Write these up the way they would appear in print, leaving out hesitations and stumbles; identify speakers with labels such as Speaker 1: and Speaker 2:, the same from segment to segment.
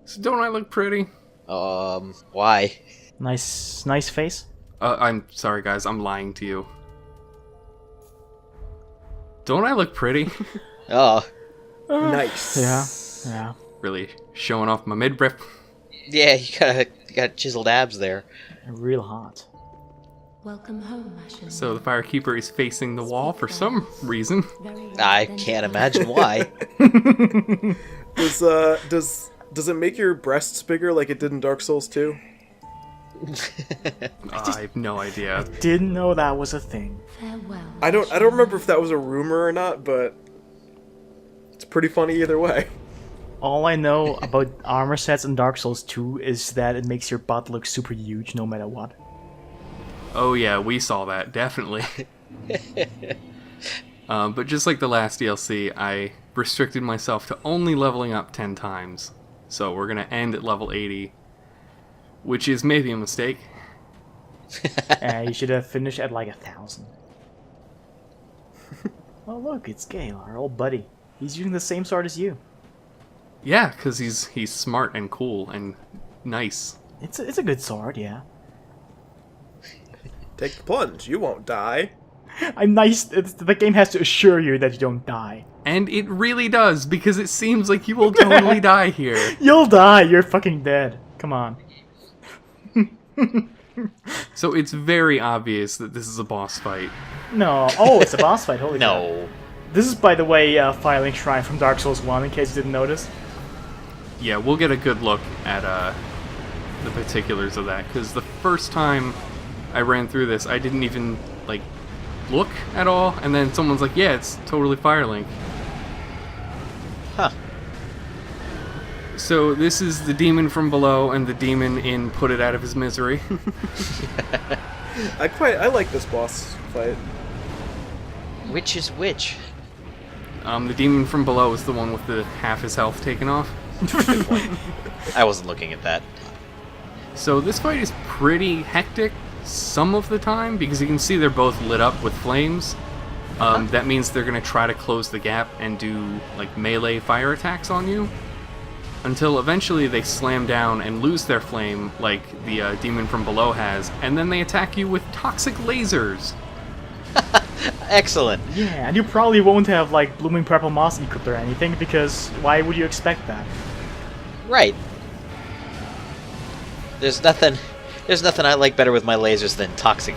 Speaker 1: So don't I look pretty?
Speaker 2: Why?
Speaker 3: Nice face.
Speaker 1: I'm sorry, guys. I'm lying to you. Don't I look pretty?
Speaker 2: Oh,
Speaker 4: Nice.
Speaker 3: Yeah.
Speaker 1: Really showing off my midriff.
Speaker 2: yeah, you got chiseled abs there.
Speaker 3: Real hot.
Speaker 5: Welcome home, Ashen.
Speaker 1: So the Firekeeper is facing the wall for some reason.
Speaker 2: I can't imagine why.
Speaker 4: Does it make your breasts bigger like it did in Dark Souls 2?
Speaker 1: I have no idea.
Speaker 3: Didn't know that was a thing.
Speaker 5: Farewell.
Speaker 4: I don't remember if that was a rumor or not, but it's pretty funny either way.
Speaker 3: All I know about armor sets in Dark Souls 2 is that it makes your butt look super huge no matter what.
Speaker 1: Oh yeah, we saw that, definitely. But just like the last DLC, I restricted myself to only leveling up 10 times. So we're going to end at level 80, which is maybe a mistake.
Speaker 3: You should have finished at like 1,000. Oh look, it's Gale, our old buddy. He's using the same sword as you.
Speaker 1: Yeah, because he's smart and cool and nice.
Speaker 3: It's a good sword, yeah.
Speaker 4: Take the plunge. You won't die.
Speaker 3: I'm nice. The game has to assure you that you don't die.
Speaker 1: And it really does, because it seems like you will totally die here.
Speaker 3: You'll die. You're fucking dead. Come on.
Speaker 1: So it's very obvious that this is a boss fight.
Speaker 3: No. Oh, it's a boss fight. Holy crap.
Speaker 2: No.
Speaker 3: This is, by the way, Filing Shrine from Dark Souls 1, in case you didn't notice.
Speaker 1: Yeah, we'll get a good look at the particulars of that, because the first time I ran through this, I didn't even, like, look at all, and then someone's like, yeah, it's totally Firelink.
Speaker 2: Huh.
Speaker 1: So this is the demon from below and the demon in Put It Out of His Misery.
Speaker 4: I like this boss fight.
Speaker 2: Which is which?
Speaker 1: The demon from below is the one with the half his health taken off.
Speaker 2: I wasn't looking at that.
Speaker 1: So this fight is pretty hectic some of the time, because you can see they're both lit up with flames. That means they're going to try to close the gap and do like melee fire attacks on you, until eventually they slam down and lose their flame like the demon from below has, and then they attack you with toxic lasers.
Speaker 2: Excellent.
Speaker 3: Yeah, and you probably won't have, like, Blooming Purple Moss equipped or anything, because why would you expect that?
Speaker 2: Right. There's nothing I like better with my lasers than toxic.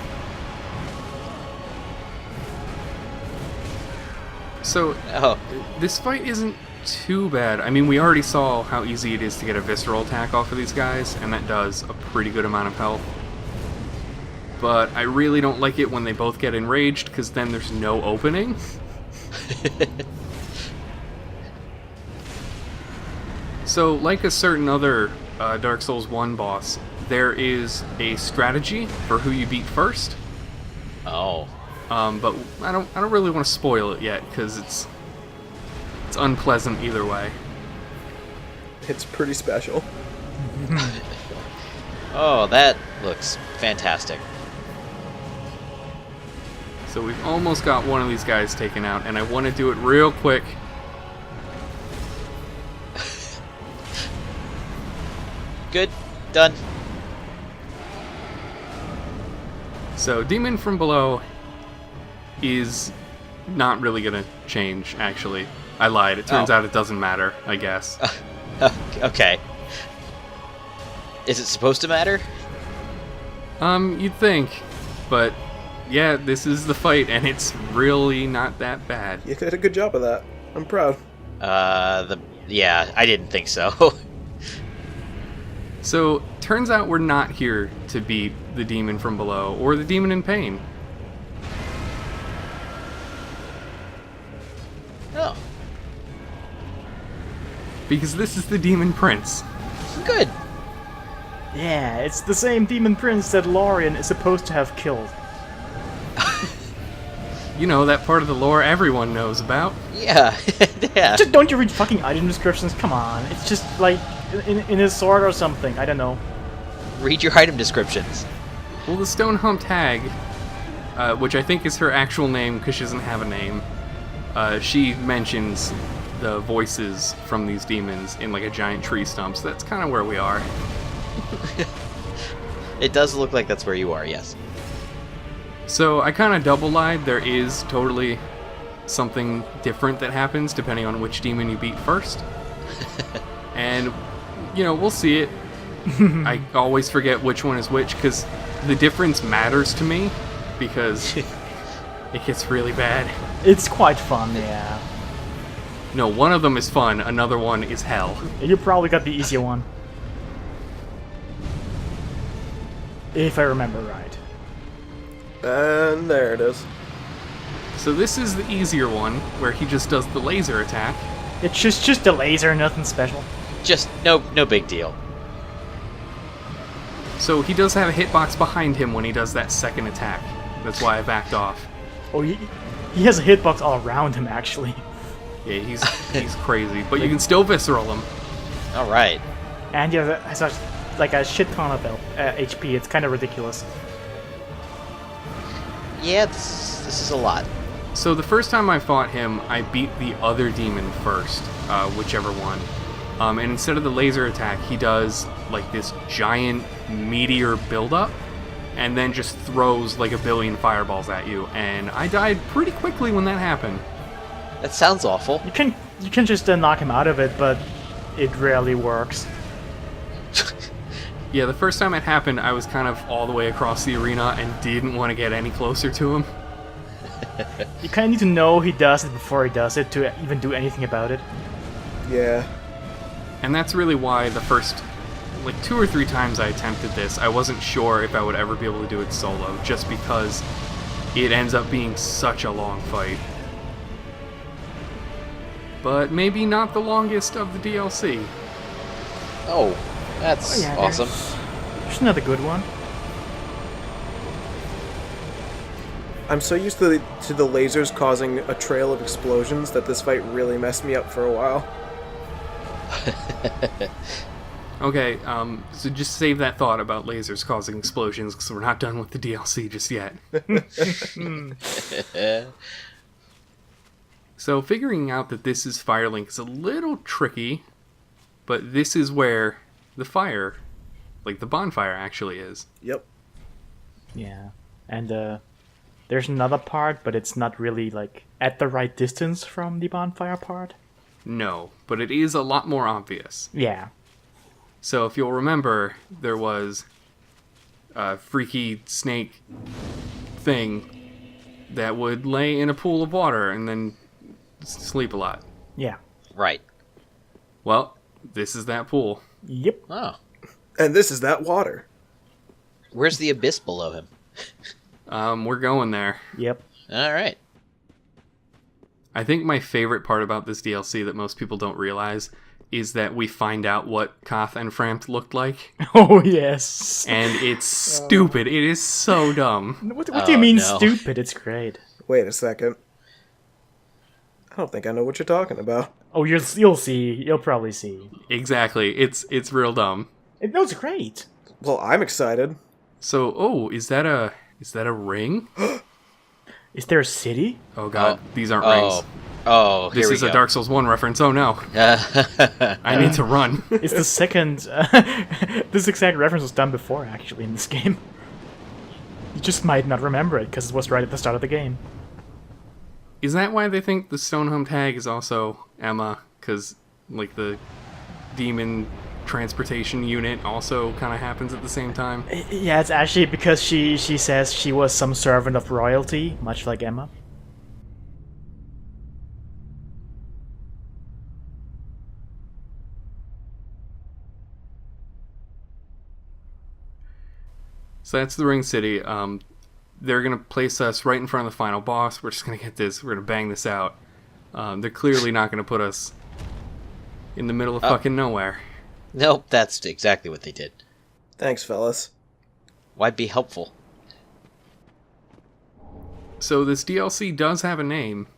Speaker 1: So
Speaker 2: Oh,
Speaker 1: this fight isn't too bad. I mean, we already saw how easy it is to get a visceral attack off of these guys, and that does a pretty good amount of health. But I really don't like it when they both get enraged, because then there's no opening. So, like a certain other Dark Souls 1 boss, there is a strategy for who you beat first.
Speaker 2: oh.
Speaker 1: But I don't really want to spoil it yet, because it's unpleasant either way.
Speaker 4: It's pretty special.
Speaker 2: Oh, that looks fantastic.
Speaker 1: So we've almost got one of these guys taken out, and I want to do it real quick.
Speaker 2: Good. Done.
Speaker 1: So Demon from Below is not really going to change, actually. I lied. It turns out it doesn't matter, I guess.
Speaker 2: Okay. Is it supposed to matter?
Speaker 1: You'd think. But, yeah, this is the fight, and it's really not that bad.
Speaker 4: You did a good job of that. I'm proud.
Speaker 2: Yeah, I didn't think so.
Speaker 1: So, turns out we're not here to beat the Demon from Below, or the Demon in Pain.
Speaker 2: Oh,
Speaker 1: Because this is the Demon Prince.
Speaker 2: good.
Speaker 3: Yeah, it's the same Demon Prince that Lorien is supposed to have killed.
Speaker 1: You know, that part of the lore everyone knows about.
Speaker 2: Yeah, yeah.
Speaker 3: Just don't you read fucking item descriptions? Come on. It's just, like, in his sword or something. I don't know.
Speaker 2: Read your item descriptions.
Speaker 1: Well, the Stone-Humped Hag, which I think is her actual name because she doesn't have a name, she mentions the voices from these demons in like a giant tree stump. So that's kind of where we are.
Speaker 2: It does look like that's where you are, yes.
Speaker 1: So I kind of double lied. There is totally something different that happens depending on which demon you beat first. And, you know, we'll see it. I always forget which one is which because the difference matters to me because it gets really bad.
Speaker 3: It's quite fun, yeah.
Speaker 1: No, one of them is fun, another one is hell.
Speaker 3: You probably got the easier one. If I remember right.
Speaker 4: And there it is.
Speaker 1: So this is the easier one where he just does the laser attack.
Speaker 3: It's just a laser, nothing special.
Speaker 2: Just no big deal.
Speaker 1: So he does have a hitbox behind him when he does that second attack. That's why I backed off.
Speaker 3: Oh, he has a hitbox all around him, actually.
Speaker 1: Yeah, he's crazy, but you can still visceral him.
Speaker 2: All right.
Speaker 3: And he has a shit ton of HP. It's kind of ridiculous.
Speaker 2: Yeah, this is a lot.
Speaker 1: So the first time I fought him, I beat the other demon first, whichever one. And instead of the laser attack, he does like this giant meteor buildup, and then just throws like a billion fireballs at you. And I died pretty quickly when that happened.
Speaker 2: That sounds awful.
Speaker 3: You can just knock him out of it, but it rarely works.
Speaker 1: Yeah, the first time it happened, I was kind of all the way across the arena and didn't want to get any closer to him.
Speaker 3: You kind of need to know he does it before he does it to even do anything about it.
Speaker 4: Yeah.
Speaker 1: And that's really why the first, like 2 or 3 times I attempted this, I wasn't sure if I would ever be able to do it solo, just because it ends up being such a long fight. But maybe not the longest of the DLC.
Speaker 2: Oh, that's
Speaker 3: yeah,
Speaker 2: awesome.
Speaker 3: There's another good one.
Speaker 4: I'm so used to the lasers causing a trail of explosions that this fight really messed me up for a while.
Speaker 1: Okay, so just save that thought about lasers causing explosions, because we're not done with the DLC just yet. So figuring out that this is Firelink is a little tricky, but this is where the fire, like the bonfire, actually is.
Speaker 4: Yep.
Speaker 3: Yeah, and there's another part, but it's not really like at the right distance from the bonfire part.
Speaker 1: No, but it is a lot more obvious.
Speaker 3: Yeah.
Speaker 1: So if you'll remember, there was a freaky snake thing that would lay in a pool of water and then sleep a lot.
Speaker 3: Yeah.
Speaker 2: Right.
Speaker 1: Well, this is that pool.
Speaker 3: Yep.
Speaker 2: Oh.
Speaker 4: And this is that water.
Speaker 2: Where's the abyss below him?
Speaker 1: We're going there.
Speaker 3: Yep.
Speaker 2: All right.
Speaker 1: I think my favorite part about this DLC that most people don't realize is that we find out what Koth and Frampt looked like.
Speaker 3: Oh, yes.
Speaker 1: And it's stupid. It is so dumb.
Speaker 3: What do you mean
Speaker 2: no.
Speaker 3: stupid? It's great.
Speaker 4: Wait a second. I don't think I know what you're talking about.
Speaker 3: Oh, you'll see. You'll probably see.
Speaker 1: Exactly. It's real dumb.
Speaker 3: No, it's great.
Speaker 4: Well, I'm excited.
Speaker 1: So, is that a ring?
Speaker 3: Is there a city?
Speaker 1: Oh god, these aren't rings.
Speaker 2: Oh,
Speaker 1: This
Speaker 2: here
Speaker 1: is
Speaker 2: we
Speaker 1: a
Speaker 2: go.
Speaker 1: Dark Souls 1 reference. Oh no. I need to run.
Speaker 3: It's the second. This exact reference was done before, actually, in this game. You just might not remember it because it was right at the start of the game.
Speaker 1: Is that why they think the Stonehome tag is also Emma? Because, like, the demon transportation unit also kind of happens at the same time?
Speaker 3: Yeah, it's actually because she says she was some servant of royalty, much like Emma.
Speaker 1: So that's the Ring City. They're going to place us right in front of the final boss. We're just going to get this. We're going to bang this out. They're clearly not going to put us in the middle of fucking nowhere.
Speaker 2: Nope, that's exactly what they did.
Speaker 4: Thanks, fellas.
Speaker 2: Why be helpful?
Speaker 1: So this DLC does have a name.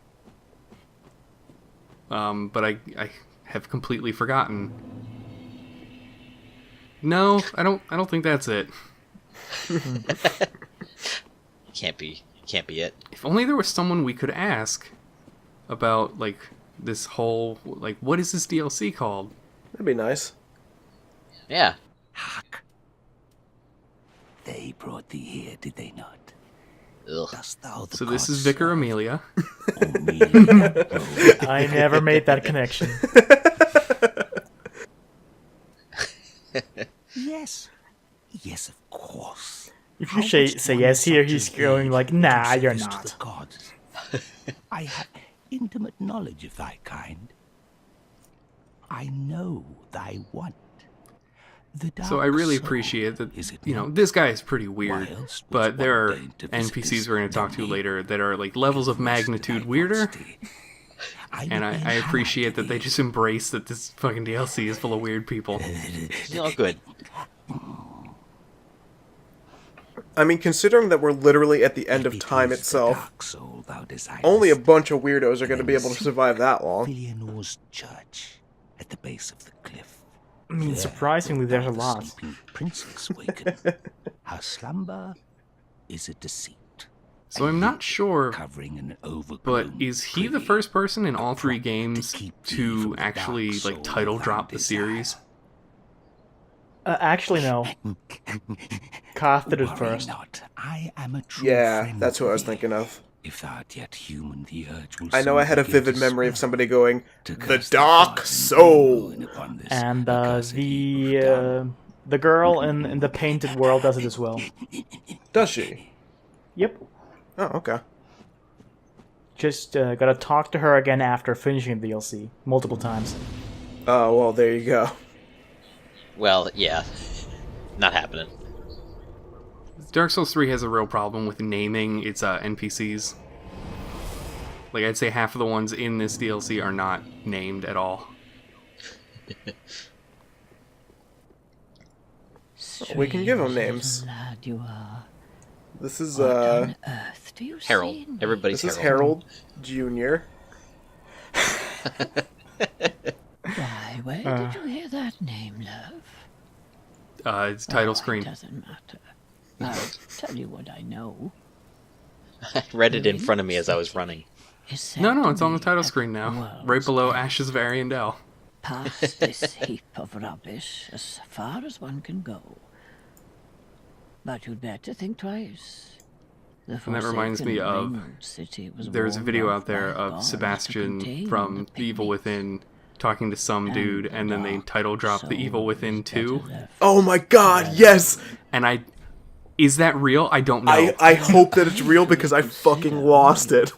Speaker 1: But I have completely forgotten. No, I don't think that's it.
Speaker 2: Can't be it.
Speaker 1: If only there was someone we could ask about, like, this whole like, what is this DLC called?
Speaker 4: That'd be nice.
Speaker 2: Yeah.
Speaker 6: Hark. They brought thee here, did they not?
Speaker 2: Ugh.
Speaker 6: Dost thou the
Speaker 1: So this is
Speaker 6: gods
Speaker 1: Vicar
Speaker 6: serve?
Speaker 1: Amelia.
Speaker 6: Amelia,
Speaker 3: I never made that connection.
Speaker 6: yes. Yes, of course.
Speaker 3: If you
Speaker 6: How
Speaker 3: say,
Speaker 6: much
Speaker 3: say
Speaker 6: one
Speaker 3: yes here,
Speaker 6: such
Speaker 3: he's
Speaker 6: as
Speaker 3: going
Speaker 6: thee
Speaker 3: like, nah, you're
Speaker 6: service to
Speaker 3: not.
Speaker 6: the gods? I have intimate knowledge of thy kind. I know thy want. The
Speaker 1: So I
Speaker 6: dark
Speaker 1: really
Speaker 6: soul,
Speaker 1: appreciate that,
Speaker 6: is it
Speaker 1: you know,
Speaker 6: not?
Speaker 1: this guy is pretty weird,
Speaker 6: Whilst was
Speaker 1: but there are
Speaker 6: ordained to visit
Speaker 1: NPCs
Speaker 6: this
Speaker 1: we're going to talk to
Speaker 6: domain,
Speaker 1: later that are like levels of
Speaker 6: it was that
Speaker 1: magnitude
Speaker 6: I
Speaker 1: weirder,
Speaker 6: watched thee.
Speaker 1: and
Speaker 6: would
Speaker 1: I
Speaker 6: lend
Speaker 1: appreciate
Speaker 6: hand to
Speaker 1: that they
Speaker 6: thee.
Speaker 1: just embrace that this fucking DLC is full of weird people.
Speaker 2: Oh, good.
Speaker 4: I mean, considering that we're literally at the end
Speaker 6: If
Speaker 4: of
Speaker 6: it
Speaker 4: time
Speaker 6: is the
Speaker 4: itself,
Speaker 6: dark soul thou desirest,
Speaker 4: only a bunch of weirdos are going to be able to survive that long.
Speaker 6: Filianor's church at the base of the cliff.
Speaker 3: I mean,
Speaker 6: There
Speaker 3: surprisingly, there's a
Speaker 6: the
Speaker 3: lot.
Speaker 6: sleeping princess waken. Her slumber is a deceit.
Speaker 1: So I'm not sure,
Speaker 6: Covering an
Speaker 1: but
Speaker 6: overgrown
Speaker 1: is he the
Speaker 6: privy,
Speaker 1: first person in all
Speaker 6: a
Speaker 1: three
Speaker 6: plot to
Speaker 1: games
Speaker 6: keep thee
Speaker 1: to
Speaker 6: from the
Speaker 1: actually
Speaker 6: dark
Speaker 1: like
Speaker 6: soul
Speaker 1: title
Speaker 6: thou
Speaker 1: drop the
Speaker 6: desire?
Speaker 1: series?
Speaker 3: Actually, no. Koth did it
Speaker 6: Worry
Speaker 3: first.
Speaker 6: not, I am a true
Speaker 4: Yeah,
Speaker 6: friend
Speaker 4: that's what I was
Speaker 6: thee.
Speaker 4: thinking of.
Speaker 6: If thou art yet human, the urge will
Speaker 4: I know
Speaker 6: soon
Speaker 4: I had a
Speaker 6: begin
Speaker 4: vivid
Speaker 6: to
Speaker 4: memory of
Speaker 6: swell,
Speaker 4: somebody going,
Speaker 6: to
Speaker 4: "The
Speaker 6: curse
Speaker 4: Dark
Speaker 6: gods and
Speaker 4: Soul."
Speaker 6: ruin upon this
Speaker 3: And
Speaker 6: accursed heap of dung.
Speaker 3: the girl in the painted world does it as well.
Speaker 4: Does she?
Speaker 3: Yep.
Speaker 4: Oh, okay.
Speaker 3: Just gotta talk to her again after finishing the DLC multiple times.
Speaker 4: Oh, well, there you go.
Speaker 2: Well, yeah. Not happening.
Speaker 1: Dark Souls 3 has a real problem with naming its NPCs. Like, I'd say half of the ones in this DLC are not named at all.
Speaker 4: We can give them names.
Speaker 5: Strange little lad you are.
Speaker 4: This is,
Speaker 5: What on earth do you
Speaker 2: Harold.
Speaker 5: see in me?
Speaker 2: Everybody's
Speaker 4: this is
Speaker 2: Harold.
Speaker 4: Harold Jr.
Speaker 5: Why, where did you hear that name, love?
Speaker 1: It's title
Speaker 5: Oh,
Speaker 1: screen.
Speaker 5: It doesn't matter. I'll tell you what I know.
Speaker 2: I read it in front of me as I was running.
Speaker 5: Is said
Speaker 1: No,
Speaker 5: to
Speaker 1: it's on the
Speaker 5: be
Speaker 1: title
Speaker 5: at
Speaker 1: screen now.
Speaker 5: world's
Speaker 1: Right below
Speaker 5: end.
Speaker 1: Ashes of Ariandel.
Speaker 5: Past this heap of rubbish as far as one can go. But you'd better think twice. The
Speaker 1: And that reminds me
Speaker 5: forsaken
Speaker 1: of-
Speaker 5: ringed city was
Speaker 1: There's a
Speaker 5: warned
Speaker 1: video
Speaker 5: off
Speaker 1: out there
Speaker 5: by
Speaker 1: of
Speaker 5: gods to
Speaker 1: Sebastian
Speaker 5: contain
Speaker 1: from
Speaker 5: the
Speaker 1: The Evil
Speaker 5: pygmy.
Speaker 1: Within talking to some
Speaker 5: And
Speaker 1: dude,
Speaker 5: the
Speaker 1: and then they
Speaker 5: dark
Speaker 1: title drop The Evil
Speaker 5: soul
Speaker 1: Within
Speaker 5: is better
Speaker 1: 2.
Speaker 5: left
Speaker 4: Oh my god, yes!
Speaker 1: And is that real? I don't know.
Speaker 4: I hope that it's real because I fucking lost it.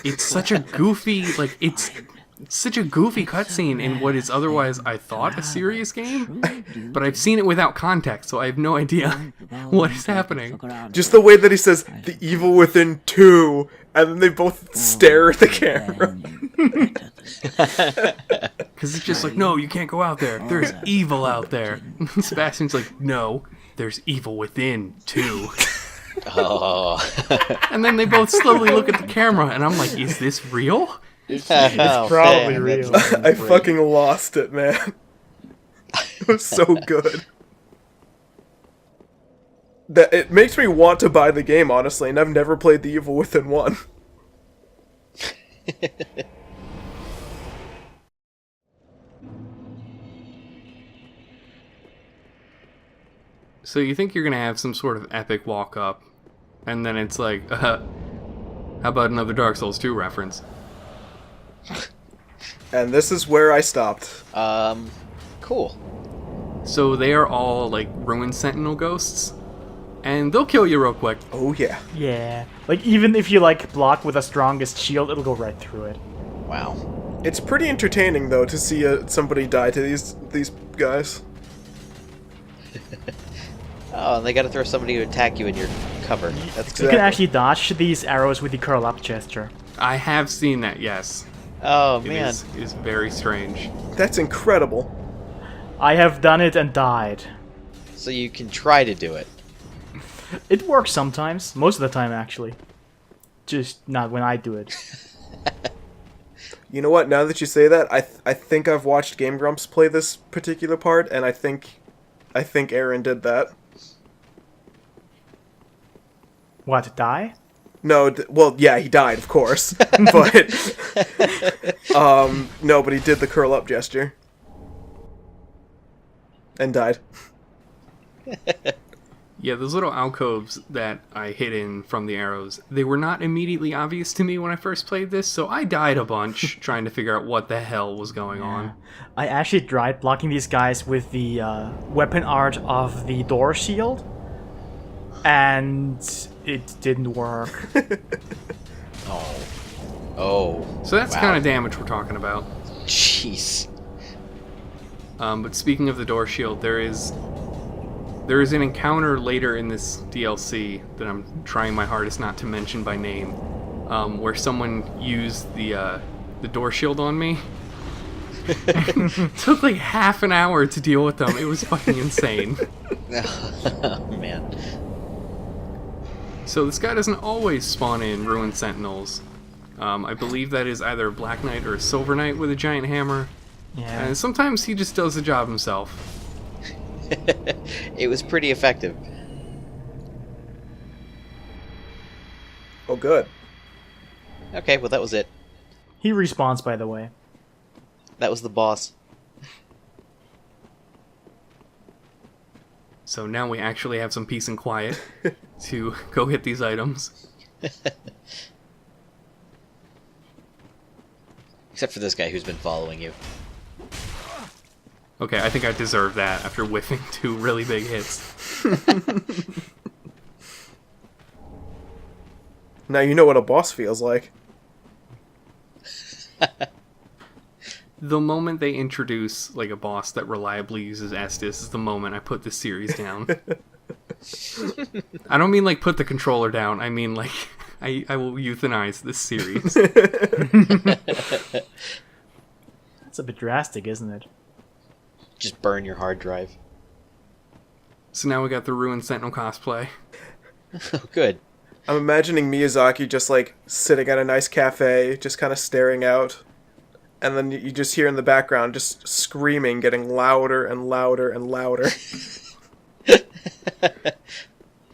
Speaker 1: It's such a goofy, like, it's such a goofy cutscene in what is otherwise, I thought, a serious game. But I've seen it without context, so I have no idea what is happening.
Speaker 4: Just the way that he says, "The Evil Within 2," and then they both stare at the camera.
Speaker 1: Because it's just like, no, you can't go out there. There's evil out there. Sebastian's like, no, there's evil within, too.
Speaker 2: Oh.
Speaker 3: Oh,
Speaker 1: And then they both slowly look at the camera, and I'm like, is this real?
Speaker 3: It's probably real.
Speaker 4: I fucking lost it, man. It was so good. That it makes me want to buy the game, honestly, and I've never played The Evil Within 1.
Speaker 1: So you think you're going to have some sort of epic walk up, and then it's like, how about another Dark Souls 2 reference?
Speaker 4: And this is where I stopped.
Speaker 2: Cool.
Speaker 1: So they are all, like, ruined sentinel ghosts, and they'll kill you real quick.
Speaker 4: Oh yeah.
Speaker 3: Yeah. Like, even if you, like, block with the strongest shield, it'll go right through it.
Speaker 2: Wow.
Speaker 4: It's pretty entertaining, though, to see somebody die to these guys.
Speaker 2: Oh, and they gotta throw somebody to attack you in your cover. That's
Speaker 3: You
Speaker 2: good.
Speaker 3: can actually dodge these arrows with the curl up gesture.
Speaker 1: I have seen that, yes.
Speaker 2: Oh,
Speaker 1: It
Speaker 2: man.
Speaker 1: is very strange.
Speaker 4: That's incredible.
Speaker 3: I have done it and died.
Speaker 2: So you can try to do it.
Speaker 3: It works sometimes. Most of the time, actually. Just not when I do it.
Speaker 4: You know what? Now that you say that, I think I've watched Game Grumps play this particular part, and I think Aaron did that.
Speaker 3: What, die?
Speaker 4: No, well, yeah, he died, of course. But, no, but he did the curl up gesture. And died.
Speaker 1: Yeah, those little alcoves that I hid in from the arrows, they were not immediately obvious to me when I first played this, so I died a bunch trying to figure out what the hell was going on.
Speaker 3: I actually tried blocking these guys with the weapon art of the door shield, and it didn't work.
Speaker 2: Oh.
Speaker 1: So that's
Speaker 2: Wow.
Speaker 1: kind of damage we're talking about.
Speaker 2: Jeez.
Speaker 1: But speaking of the door shield, there is an encounter later in this DLC that I'm trying my hardest not to mention by name, where someone used the door shield on me. It took like half an hour to deal with them. It was fucking insane.
Speaker 2: Oh, man.
Speaker 1: So this guy doesn't always spawn in Ruined Sentinels. I believe that is either a Black Knight or a Silver Knight with a giant hammer.
Speaker 3: Yeah.
Speaker 1: And sometimes he just does the job himself.
Speaker 2: It was pretty effective.
Speaker 4: Oh, good.
Speaker 2: Okay, well that was it.
Speaker 3: He respawns, by the way.
Speaker 2: That was the boss.
Speaker 1: So now we actually have some peace and quiet to go hit these items.
Speaker 2: Except for this guy who's been following you.
Speaker 1: Okay, I think I deserve that after whiffing 2 really big hits.
Speaker 4: Now you know what a boss feels like.
Speaker 1: The moment they introduce like a boss that reliably uses Estus is the moment I put this series down. I don't mean like put the controller down, I mean like I will euthanize this series.
Speaker 3: That's a bit drastic, isn't it?
Speaker 2: Just burn your hard drive.
Speaker 1: So now we got the Ruined Sentinel cosplay.
Speaker 2: Oh, good.
Speaker 4: I'm imagining Miyazaki just like sitting at a nice cafe, just kind of staring out. And then you just hear in the background just screaming, getting louder and louder and louder.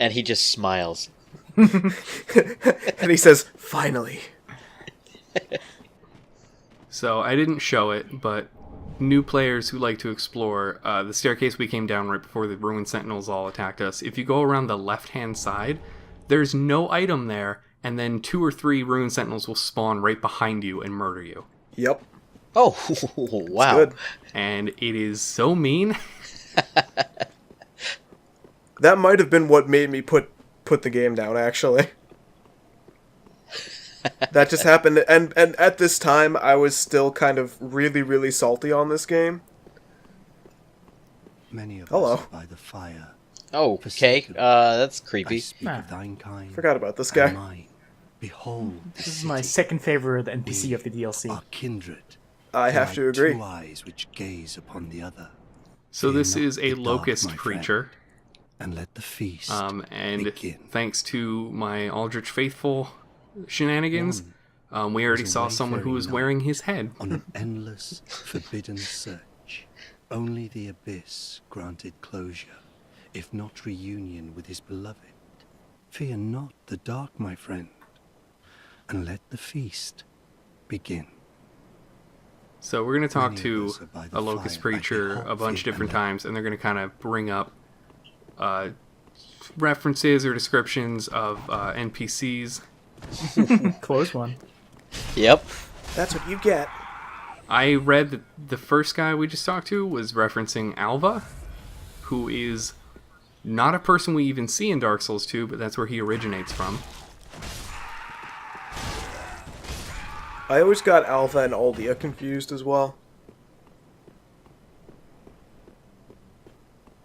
Speaker 2: And he just smiles.
Speaker 4: And he says, "Finally."
Speaker 1: So I didn't show it, but new players who like to explore, the staircase we came down right before the Ruined Sentinels all attacked us, if you go around the left-hand side, there's no item there, and then 2 or 3 Ruined Sentinels will spawn right behind you and murder you.
Speaker 4: Yep.
Speaker 2: Oh, wow.
Speaker 4: Good.
Speaker 1: And it is so mean.
Speaker 4: That might have been what made me put the game down, actually. That just happened, and at this time, I was still kind of really, really salty on this game.
Speaker 6: Many of
Speaker 4: Hello.
Speaker 6: us by the fire.
Speaker 2: Oh, okay. That's
Speaker 6: I
Speaker 2: creepy.
Speaker 6: speak of thine kind.
Speaker 4: Forgot about this
Speaker 6: and
Speaker 4: guy.
Speaker 6: mine. Behold,
Speaker 3: This is my second favorite NPC of the DLC.
Speaker 6: Are kindred.
Speaker 4: I have
Speaker 6: like
Speaker 4: to agree.
Speaker 6: 2 eyes which gaze upon the other.
Speaker 1: So
Speaker 6: Fear
Speaker 1: this
Speaker 6: not
Speaker 1: is a
Speaker 6: the dark,
Speaker 1: locust
Speaker 6: my friend,
Speaker 1: creature.
Speaker 6: And let the feast
Speaker 1: And
Speaker 6: begin.
Speaker 1: thanks to my Aldrich Faithful shenanigans, we already
Speaker 6: was a
Speaker 1: saw someone who
Speaker 6: wayfaring
Speaker 1: was
Speaker 6: knight
Speaker 1: wearing his head.
Speaker 6: On an endless, forbidden search, only the abyss granted closure, if not reunion with his beloved. Fear not the dark, my friend, and let the feast begin.
Speaker 1: So we're going to talk
Speaker 6: Many of
Speaker 1: to
Speaker 6: us are by the
Speaker 1: a locust
Speaker 6: fire, like
Speaker 1: preacher
Speaker 6: the hot
Speaker 1: a bunch
Speaker 6: feet
Speaker 1: different
Speaker 6: and the-
Speaker 1: times, and they're going to kind of bring up references or descriptions of NPCs.
Speaker 3: Close one.
Speaker 2: Yep.
Speaker 4: That's what you get.
Speaker 1: I read that the first guy we just talked to was referencing Alva, who is not a person we even see in Dark Souls 2, but that's where he originates from.
Speaker 4: I always got Alpha and Aldia confused as well.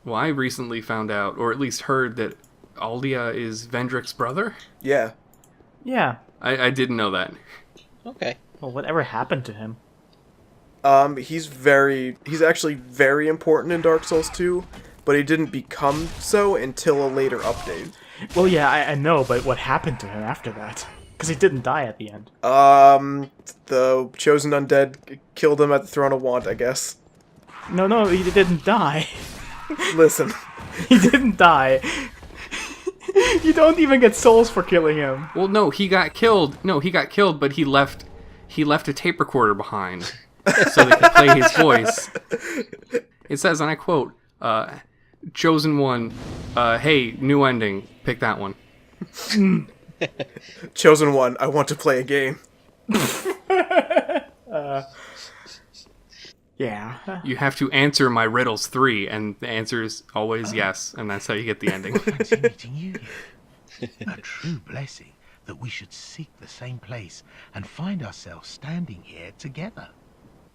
Speaker 1: Well, I recently found out, or at least heard, that Aldia is Vendrick's brother.
Speaker 4: Yeah.
Speaker 3: Yeah.
Speaker 1: I didn't know that.
Speaker 2: Okay.
Speaker 3: Well, whatever happened to him?
Speaker 4: He's actually very important in Dark Souls 2, but he didn't become so until a later update.
Speaker 3: Well, yeah, I know, but what happened to him after that? Because he didn't die at the end.
Speaker 4: The Chosen Undead killed him at the Throne of Want, I guess.
Speaker 3: No, he didn't die.
Speaker 4: Listen,
Speaker 3: He didn't die. You don't even get souls for killing him.
Speaker 1: Well, no, he got killed. No, he got killed, but he left a tape recorder behind so they could play his voice. It says, and I quote, "Chosen one, hey, new ending. Pick that one."
Speaker 4: Chosen one, I want to play a game.
Speaker 3: Yeah.
Speaker 1: You have to answer my riddles 3, and the answer is always yes, and that's how you get the ending.
Speaker 7: Fancy meeting you here. A true blessing that we should seek the same place and find ourselves standing here together.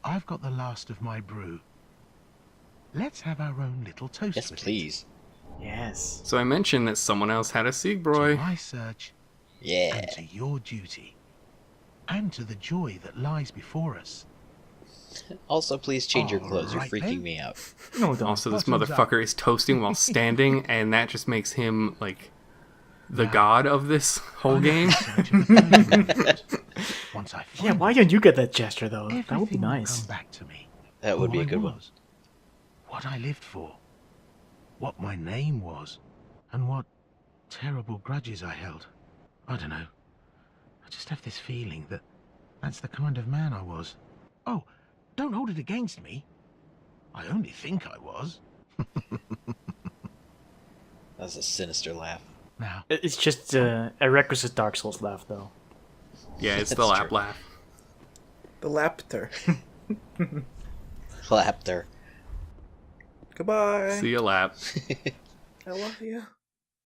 Speaker 7: I've got the last of my brew. Let's have our own little toast
Speaker 2: Yes,
Speaker 7: with
Speaker 2: please.
Speaker 3: Yes.
Speaker 1: So I mentioned that someone else had a
Speaker 7: it. To
Speaker 1: Siegbräu.
Speaker 7: my search
Speaker 2: Yeah.
Speaker 7: and to your duty. And to the joy that lies before us.
Speaker 2: Also, please change your
Speaker 7: All
Speaker 2: clothes. You're
Speaker 7: right,
Speaker 2: freaking
Speaker 7: then.
Speaker 2: me out.
Speaker 3: No, don't.
Speaker 1: Also, this
Speaker 7: Bottoms up.
Speaker 1: motherfucker is toasting while standing, and that just makes him, like, the
Speaker 7: Now,
Speaker 1: god of this whole
Speaker 7: I'm
Speaker 1: game.
Speaker 7: in search of the third Once I find
Speaker 3: Yeah, why
Speaker 7: it,
Speaker 3: don't you get that gesture though? That would be
Speaker 7: everything will
Speaker 3: nice.
Speaker 7: come back to me.
Speaker 2: That would
Speaker 7: Who
Speaker 2: be a
Speaker 7: I
Speaker 2: good one.
Speaker 7: was, what I lived for, what my name was, and what terrible grudges I held. I don't know. I just have this feeling that that's the kind of man I was. Oh, don't hold it against me. I only think I was.
Speaker 2: That's a sinister laugh.
Speaker 7: Now,
Speaker 3: It's just a requisite Dark Souls laugh though.
Speaker 1: Yeah, it's the
Speaker 2: That's
Speaker 1: lap
Speaker 2: true.
Speaker 1: laugh.
Speaker 4: The Lapter.
Speaker 2: Clapped her.
Speaker 4: Goodbye.
Speaker 1: See ya, lap.
Speaker 4: I love you.